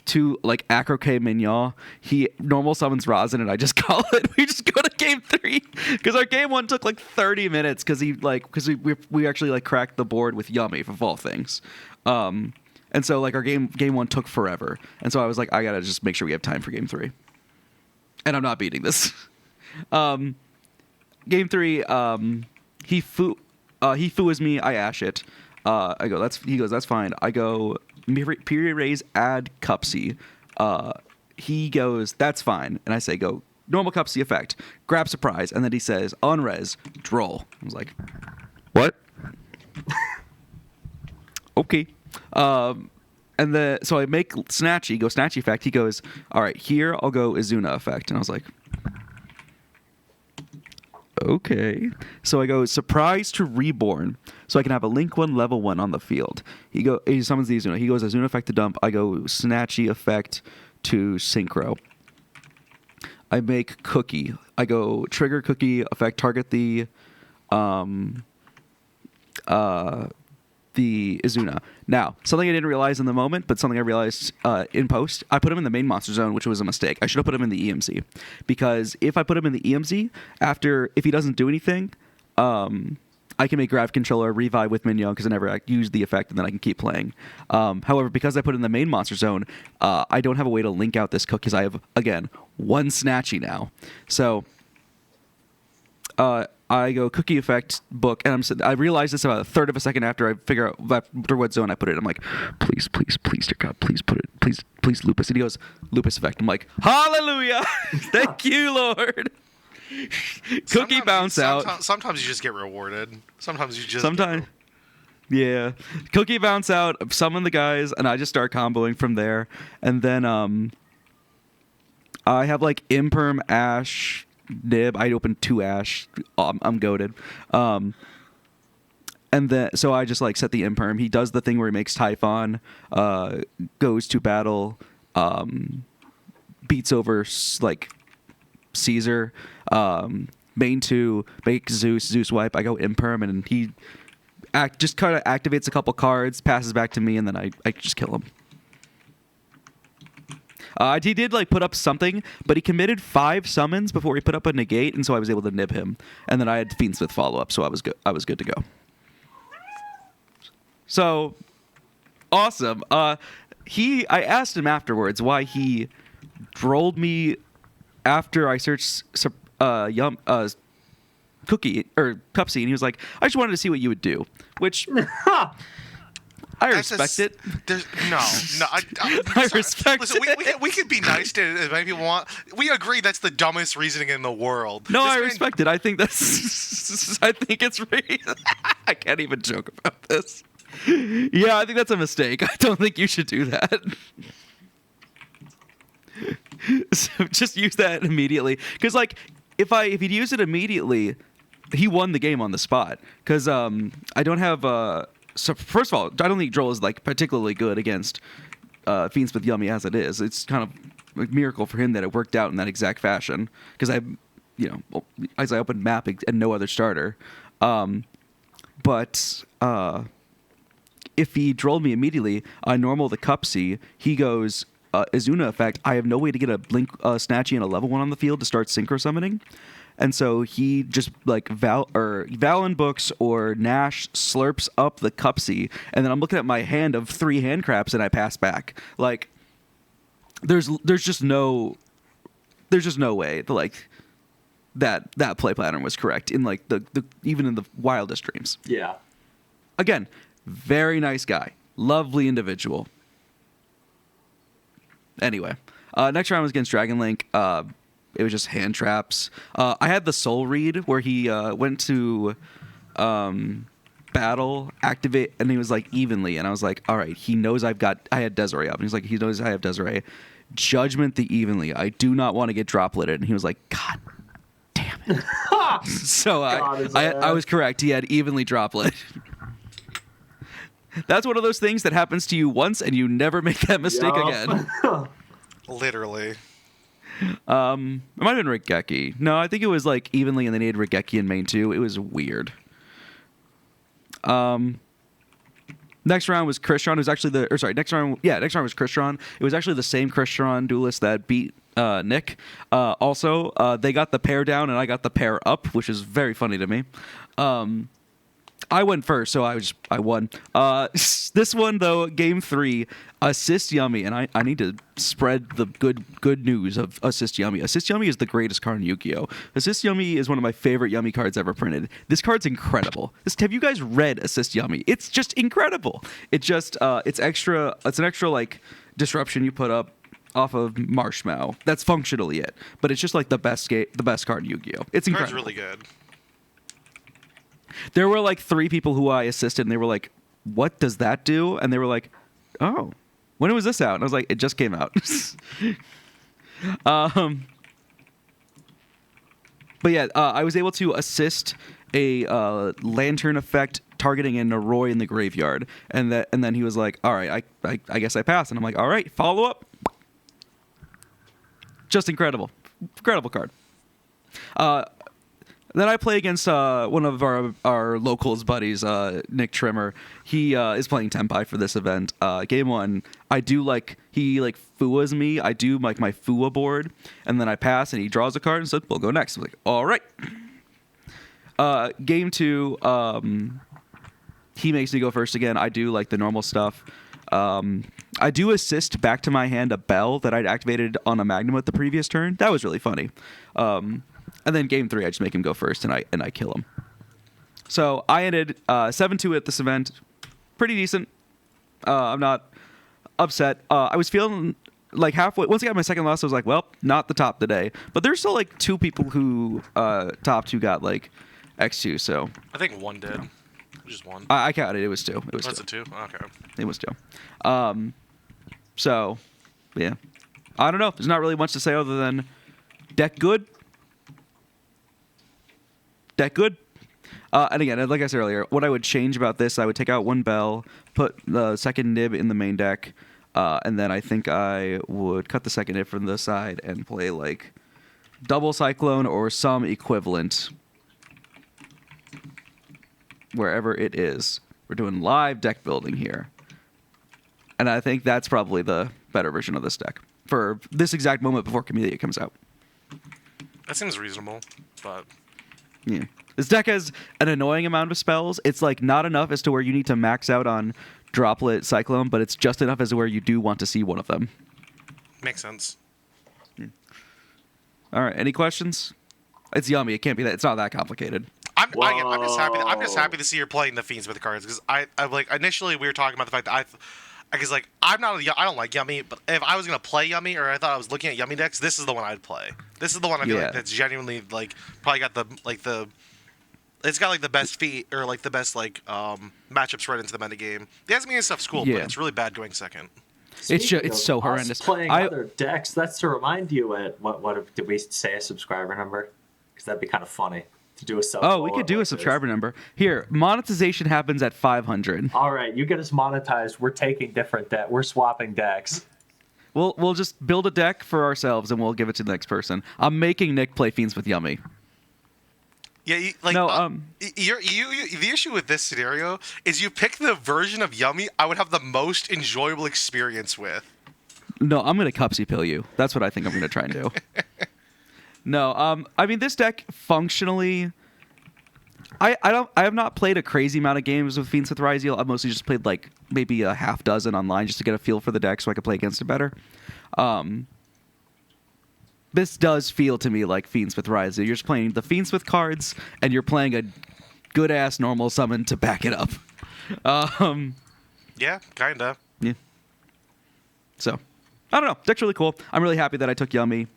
2 like Acro K Mignon. He normal summons Rosin and I just call it. We just go to game 3 because our game 1 took like 30 minutes because we actually like cracked the board with Yummy of all things. And so like our game 1 took forever. And so I was like, I gotta just make sure we have time for game 3. And I'm not beating this. Game 3, he foo's me. I ash it. He goes, that's fine. I go, Period Raise, add Cupsy. He goes, that's fine. And I say, go, normal Cupsy effect, grab surprise. And then he says, on res, droll. I was like, what? Okay. So I make Snatchy, go Snatchy effect. He goes, all right, here I'll go Izuna effect. And I was like, okay. So I go surprise to reborn, so I can have a Link 1 level 1 on the field. He summons the Izuna. He goes Izuna effect to dump. I go Snatchy effect to synchro. I make Cookie. I go trigger Cookie effect, target the Izuna. Now, something I didn't realize in the moment, but something I realized in post, I put him in the main monster zone, which was a mistake. I should have put him in the EMZ. Because if I put him in the EMZ, if he doesn't do anything, I can make Grav Controller revive with Mignon because I never use the effect and then I can keep playing. However, because I put in the main monster zone, I don't have a way to link out this cook because I have, again, 1 Snatchy now. So I go Cookie effect book, and I realize this about a third of a second after I figure out after what zone I put it. I'm like, please, dear God, please put it, please Lupus. And he goes, Lupus effect. I'm like, hallelujah, thank you, Lord. Cookie bounce out. Sometimes you just get rewarded. Yeah. Cookie bounce out, summon the guys, and I just start comboing from there. And then I have like Imperm, Ash, Nib. I opened 2 Ash. I'm goated. And then so I just like set the Imperm. He does the thing where he makes Typhon, goes to battle, beats over like Caesar, main 2, make Zeus wipe. I go Imperm, and he just kind of activates a couple cards, passes back to me, and then I just kill him. He did like put up something, but he committed 5 summons before he put up a negate, and so I was able to nib him. And then I had Fiendsmith follow up, so I was good. I was good to go. So awesome. I asked him afterwards why he drolled me after I searched Cookie or Cupsy, and he was like, "I just wanted to see what you would do," which. I respect it. No. I respect Listen, it. we can be nice to as many people want. We agree that's the dumbest reasoning in the world. No, I respect it. I think that's. I think it's. I can't even joke about this. Yeah, I think that's a mistake. I don't think you should do that. So just use that immediately, because like if he'd used it immediately, he won the game on the spot. Because I don't have. So first of all, I don't think Droll is like particularly good against Fiendsmith Yummy as it is. It's kind of a miracle for him that it worked out in that exact fashion. Because as I opened map and no other starter. But if he drolled me immediately, I normal the Cupsy. He goes Izuna effect. I have no way to get a Blink Snatchy and a level 1 on the field to start synchro summoning. And so he just like Valen books or Nash slurps up the Cupsy, and then I'm looking at my hand of 3 hand craps and I pass back. Like there's just no way to like that play pattern was correct in like the even in the wildest dreams. Yeah. Again, very nice guy, lovely individual. Anyway, next round was against Dragon Link. it was just hand traps. I had the soul read where he went to battle, activate, and he was like evenly, and I was like, all right, he knows I had Desiree up, and he's like, he knows I have Desiree. Judgment the evenly. I do not want to get dropletted, and he was like, God damn it. So I was correct. He had evenly droplet. That's one of those things that happens to you once, and you never make that mistake again. Literally. It might have been Rigeki. No, I think it was like evenly, and then he had Rigeki in main too. It was weird. Next round was Christian, who's actually next round was Christian. It was actually the same Christian duelist that beat Nick. Also, they got the pair down, and I got the pair up, which is very funny to me. I went first, so I won. This one though, game 3, Assist Yummy, and I need to spread the good news of Assist Yummy. Assist Yummy is the greatest card in Yu-Gi-Oh! Assist Yummy is one of my favorite Yummy cards ever printed. This card's incredible. Have you guys read Assist Yummy? It's just incredible. It just it's an extra like disruption you put up off of Marshmallow. That's functionally it, but it's just like the best card in Yu-Gi-Oh! It's incredible. Card's really good. There were like 3 people who I assisted, and they were like, "What does that do?" And they were like, "Oh, when was this out?" And I was like, "It just came out." But yeah, I was able to assist a lantern effect targeting an Arroy in the graveyard, and then he was like, "All right, I guess I passed," and I'm like, "All right, follow up." Just incredible card. Then I play against one of our locals buddies, Nick Trimmer. He is playing Tenpai for this event. Game 1, I do he Fuas me. I do my Fua board, and then I pass, and he draws a card and said, "We'll go next." I'm like, all right. Game 2, he makes me go first again. I do the normal stuff. I do assist back to my hand a bell that I'd activated on a Magnum at the previous turn. That was really funny. And then game 3, I just make him go first, and I kill him. So I ended 7-2 at this event. Pretty decent. I'm not upset. I was feeling like halfway. Once I got my second loss, I was like, well, not the top today. But there's still 2 people who topped who got X2. So I think 1 did. Just 1. I counted. It was 2. It was Was 2. it 2? Okay. It was 2. So yeah, I don't know. There's not really much to say other than deck good. Deck good. And again, like I said earlier, what I would change about this, I would take out 1 bell, put the second nib in the main deck, and then I think I would cut the second nib from the side and play double Cyclone or some equivalent wherever it is. We're doing live deck building here. And I think that's probably the better version of this deck for this exact moment before Camellia comes out. That seems reasonable, but... Yeah. This deck has an annoying amount of spells. It's not enough as to where you need to max out on Droplet Cyclone, but it's just enough as to where you do want to see one of them. Makes sense. All right. Any questions? It's Yummy. It can't be that. It's not that complicated. I'm just happy to see you're playing the Fiends with the cards because I initially we were talking about the fact that I don't like Yummy, but if I was gonna play Yummy or I thought I was looking at Yummy decks, this is the one I'd play. This is the one I feel that's genuinely probably got it's got the best feat or the best matchups right into the metagame. The Asmian stuff's cool, but it's really bad going second. It's so horrendous. Playing other decks. That's to remind you at what did we say a subscriber number? Because that'd be kind of funny to do a sub. Oh, we could do a subscriber number. Here, monetization happens at 500. All right, you get us monetized. We're taking we're swapping decks. We'll just build a deck for ourselves and we'll give it to the next person. I'm making Nick play Fiends with Yummy. Yeah, the issue with this scenario is you pick the version of Yummy I would have the most enjoyable experience with. No, I'm gonna Cupsy pill you. That's what I think I'm gonna try and do. No, I mean this deck functionally. I have not played a crazy amount of games with Fiends with Ryziel. I've mostly just played maybe a half dozen online just to get a feel for the deck so I could play against it better. This does feel to me like Fiends with Ryziel. You're just playing the Fiends with cards and you're playing a good ass normal summon to back it up. Yeah, kinda. Yeah. So, I don't know. Deck's really cool. I'm really happy that I took Yummy.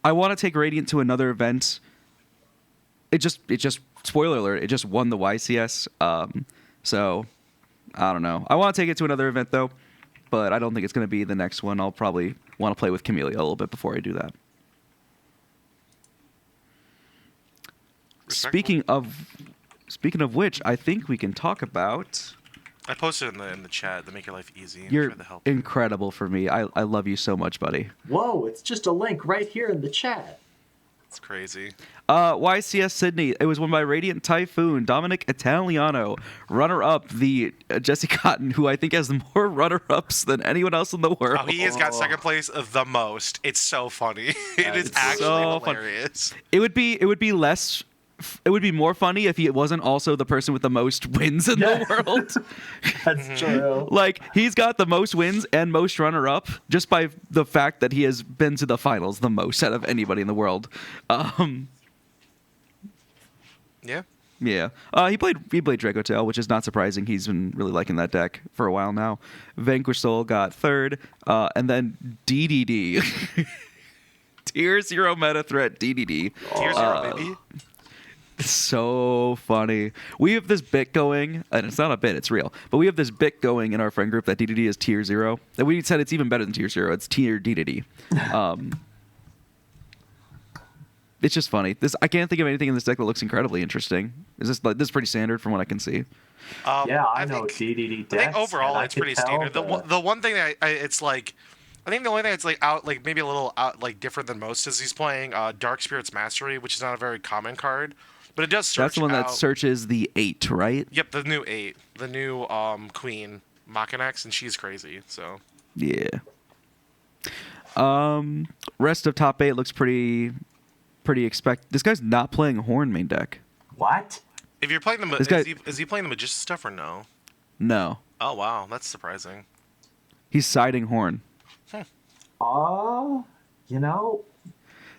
I want to take Radiant to another event. It just spoiler alert. It just won the YCS. So I don't know. I want to take it to another event though, but I don't think it's going to be the next one. I'll probably want to play with Camellia a little bit before I do that. Respectable. Speaking of which, I think we can talk about. I posted in the chat to make your life easy. You're Try to help. incredible for me. I love you so much, buddy. Whoa, it's just a link right here in the chat. It's crazy. YCS Sydney. It was won by Radiant Typhoon, Dominic Italiano. Runner-up, the Jesse Cotton, who I think has more runner-ups than anyone else in the world. Oh, he has got second place the most. It's so funny. It is It's actually so fun. hilarious. It would be less. It would be more funny if he wasn't also the person with the most wins in Yeah. the world. That's true. Like, he's got the most wins and most runner-up just by the fact that he has been to the finals the most out of anybody in the world. Yeah. Yeah. He played Dracotail, which is not surprising. He's been really liking that deck for a while now. Vanquish Soul got third, and then DDD. Tier 0 meta threat DDD. Tier 0, baby. It's so funny. We have this bit going, and it's not a bit, it's real. But we have this bit going in our friend group that DDD is tier 0. And we said it's even better than tier 0. It's tier DDD. It's just funny. I can't think of anything in this deck that looks incredibly interesting. This is pretty standard from what I can see. Yeah, I know think- DDD I decks. think overall and I it's could pretty tell standard. that- The one thing that it's like, I think the only thing that's like out, like maybe a little out, like different than most is he's playing Dark Spirit's Mastery, which is not a very common card, but it does search. That's the one that out- searches the 8, right? Yep, the new 8, the new Queen Machinax, and she's crazy. So Yeah. Rest of top 8 looks pretty expect. This guy's not playing Horn main deck. What? if you're playing the, This guy- is he playing the Magician stuff or no? No. Oh wow, that's surprising. He's siding Horn. Oh, you know.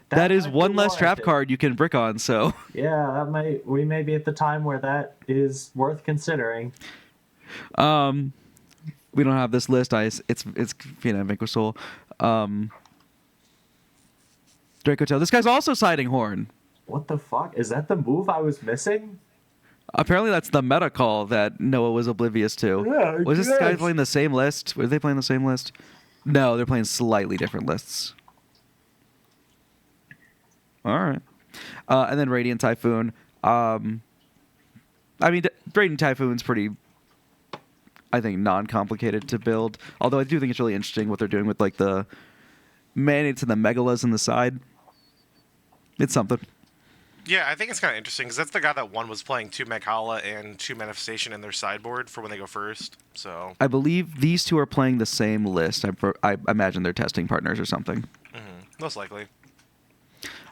That is might be one less trap warranted. card you can brick on, so Yeah, we may be at the time where that is worth considering. we don't have this list. It's Vanquish Soul. Dracotail. This guy's also siding Horn. What the fuck? Is that the move I was missing? Apparently that's the meta call that Noah was oblivious to. Yeah, I was this guy guess. playing the same list? Were they playing the same list? No, they're playing slightly different lists. All right. And then Radiant Typhoon. I mean, Radiant Typhoon's pretty, I think, non-complicated to build. Although I do think it's really interesting what they're doing with like the Manates and the Megalas on the side. It's something. Yeah, I think it's kind of interesting because that's the guy that won was playing 2 Maghala and 2 Manifestation in their sideboard for when they go first. So I believe these two are playing the same list. I imagine they're testing partners or something. most likely.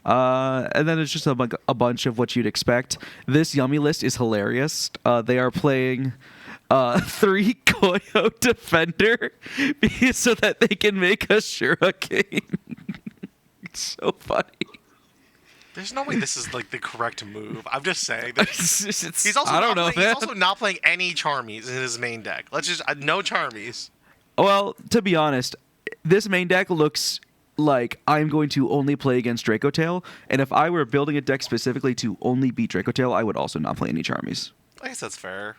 And then it's just a bunch of what you'd expect. This Yummy list is hilarious. They are playing 3 Koyo Defender so that they can make a Shuriken. It's so funny. There's no way this is like the correct move. I'm just saying. He's also I don't know, He's man. also not playing any Charmies in his main deck. Let's just no Charmies. Well, to be honest, this main deck looks like I'm going to only play against Dracotail, and if I were building a deck specifically to only beat Dracotail, I would also not play any Charmies. I guess that's fair.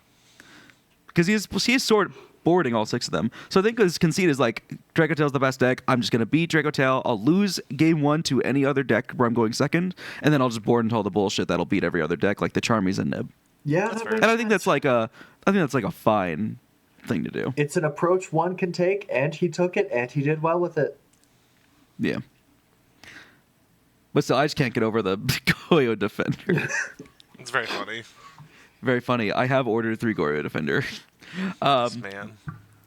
Because he is sort of boarding all 6 of them. So I think his conceit is like, Dracotail's the best deck. I'm just going to beat Dracotail. I'll lose game 1 to any other deck where I'm going second, and then I'll just board into all the bullshit that'll beat every other deck, like the Charmies and Nib. Yeah, That's that fair. makes And I think sense. that's like a fine thing to do. It's an approach one can take, and he took it, and he did well with it. Yeah. But still, I just can't get over the Goyo Defender. It's very funny. Very funny. I have ordered 3 Goyo Defender. This man.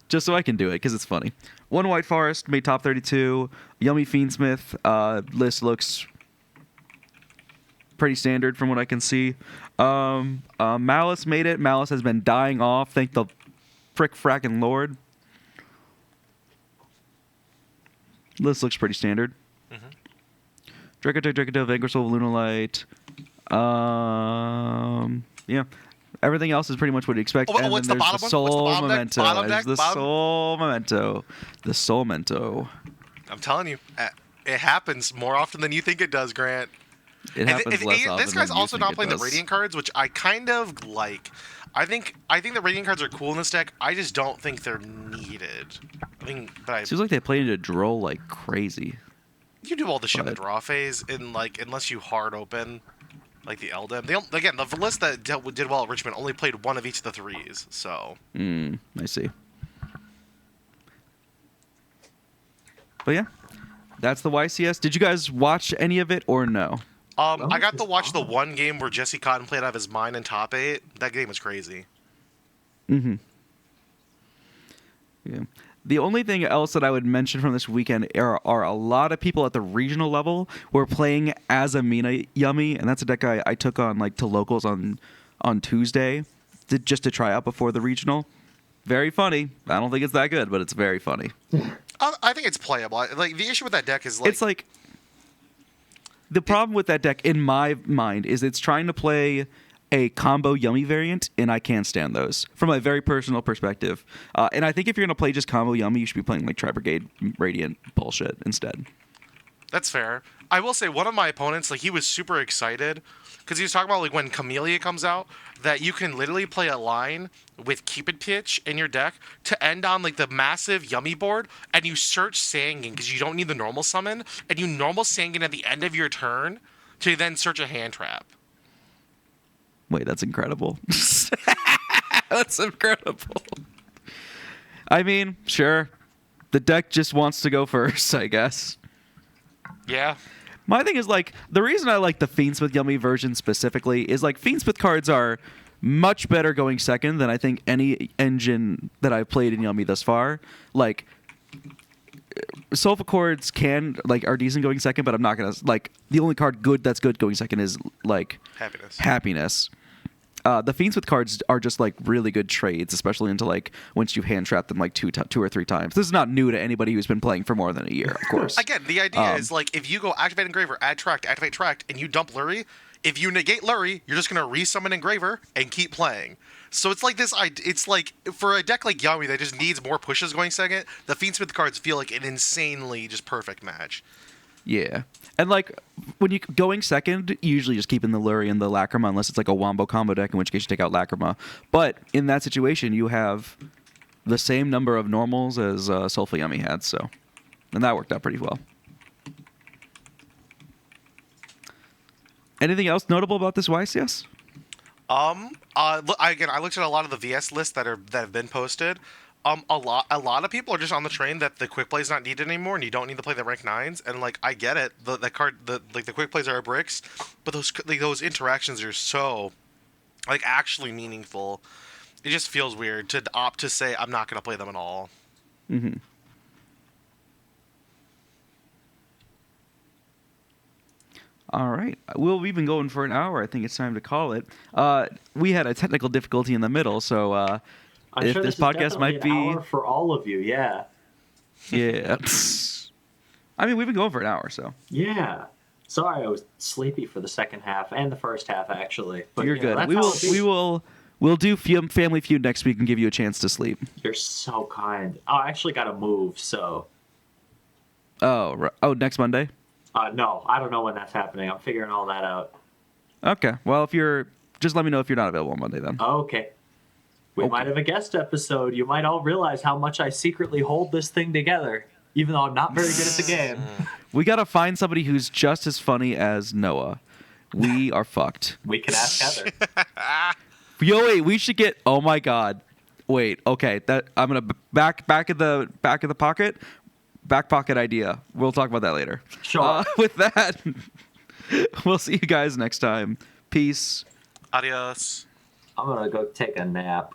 Just so I can do it, because it's funny. 1 White Forest made top 32. Yummy Fiendsmith list looks pretty standard from what I can see. Malice made it. Malice has been dying off. Thank the frick frackin' Lord. List looks pretty standard. Dracotail, Vanquish Soul, Lunalight. Yeah. Everything else is pretty much what you expect. Oh, and what's then the there's bottom one? What's the Soul bottom deck? Memento. Bottom There's deck? the Bottom- Soul Memento. The Soul Memento. I'm telling you, It happens more often than you think it does, Grant. It happens less often. This guy's than you also think not it playing the does. Radiant cards, which I kind of like. I think the Radiant cards are cool in this deck. I just don't think they're needed. Seems like they play into Droll like crazy. You do all the shit in the But- draw phase, and like unless you hard open, like the Eldem. Again, the list that did well at Richmond only played one of each of the threes. So I see. But yeah, that's the YCS. Did you guys watch any of it or no? I got to watch the one game where Jesse Cotton played out of his mind in top 8. That game was crazy. Mm-hmm. Yeah. The only thing else that I would mention from this weekend are a lot of people at the regional level who are playing as Amina Yummy, and that's a deck I took on like to locals on Tuesday just to try out before the regional. Very funny. I don't think it's that good, but it's very funny. I think it's playable. Like the issue with that deck is like It's like the problem with that deck in my mind is it's trying to play a combo Yummy variant, and I can't stand those from a very personal perspective. And I think if you're going to play just combo Yummy, you should be playing like Tri-Brigade Radiant bullshit instead. That's fair. I will say one of my opponents, like he was super excited because he was talking about like when Camellia comes out that you can literally play a line with Keep It Pitch in your deck to end on like the massive Yummy board, and you search Sangin because you don't need the normal summon, and you normal Sangin at the end of your turn to then search a hand trap. Wait, that's incredible. That's incredible. I mean, sure. The deck just wants to go first, I guess. Yeah. My thing is, like, the reason I like the Fiendsmith Yummy version specifically is, like, Fiendsmith cards are much better going second than I think any engine that I've played in Yummy thus far. Like, Soulful Chords are decent going second, but I'm not going to, like, the only card that's good going second is, like, Happiness. The Fiendsmith cards are just, like, really good trades, especially into, like, once you've hand trapped them, like, two or three times. This is not new to anybody who's been playing for more than a year, of course. Again, the idea is, like, if you go activate Engraver, add Tract, activate Tract, and you dump Lurie, if you negate Lurie, you're just going to resummon Engraver and keep playing. So it's like this, it's like, for a deck like Yummy that just needs more pushes going second, the Fiendsmith cards feel like an insanely just perfect match. Yeah. And, like, when you going second, you usually just keep in the Lurie and the Lacrima, unless it's like a Wombo combo deck, in which case you take out Lacrima. But in that situation, you have the same number of normals as Soulful Yummy had, so. And that worked out pretty well. Anything else notable about this YCS? Again, I looked at a lot of the VS lists that have been posted. A lot of people are just on the train that the quick play is not needed anymore, and you don't need to play the rank 9s. And like, I get it. The quick plays are bricks, but those interactions are so, like, actually meaningful. It just feels weird to opt to say I'm not going to play them at all. Mm-hmm. All right. Well, we've been going for an hour. I think it's time to call it. We had a technical difficulty in the middle, so I'm if sure this this podcast is might be an hour for all of you. Yeah. Yeah. I mean, we've been going for an hour, so. Yeah. Sorry, I was sleepy for the second half and the first half, actually. But You're you know, good. that's how it be. We'll do Family Feud next week and give you a chance to sleep. You're so kind. Oh, I actually got to move, so. Oh, next Monday? No, I don't know when that's happening. I'm figuring all that out. Okay. Well, just let me know if you're not available on Monday then. Okay. We Okay. might have a guest episode. You might all realize how much I secretly hold this thing together, even though I'm not very good at the game. We got to find somebody who's just as funny as Noah. We are fucked. We can ask Heather. Yo, wait, we should get. Oh my God, wait. Okay, I'm gonna back in the pocket. Back pocket idea. We'll talk about that later. Sure. With that, we'll see you guys next time. Peace. Adios. I'm going to go take a nap.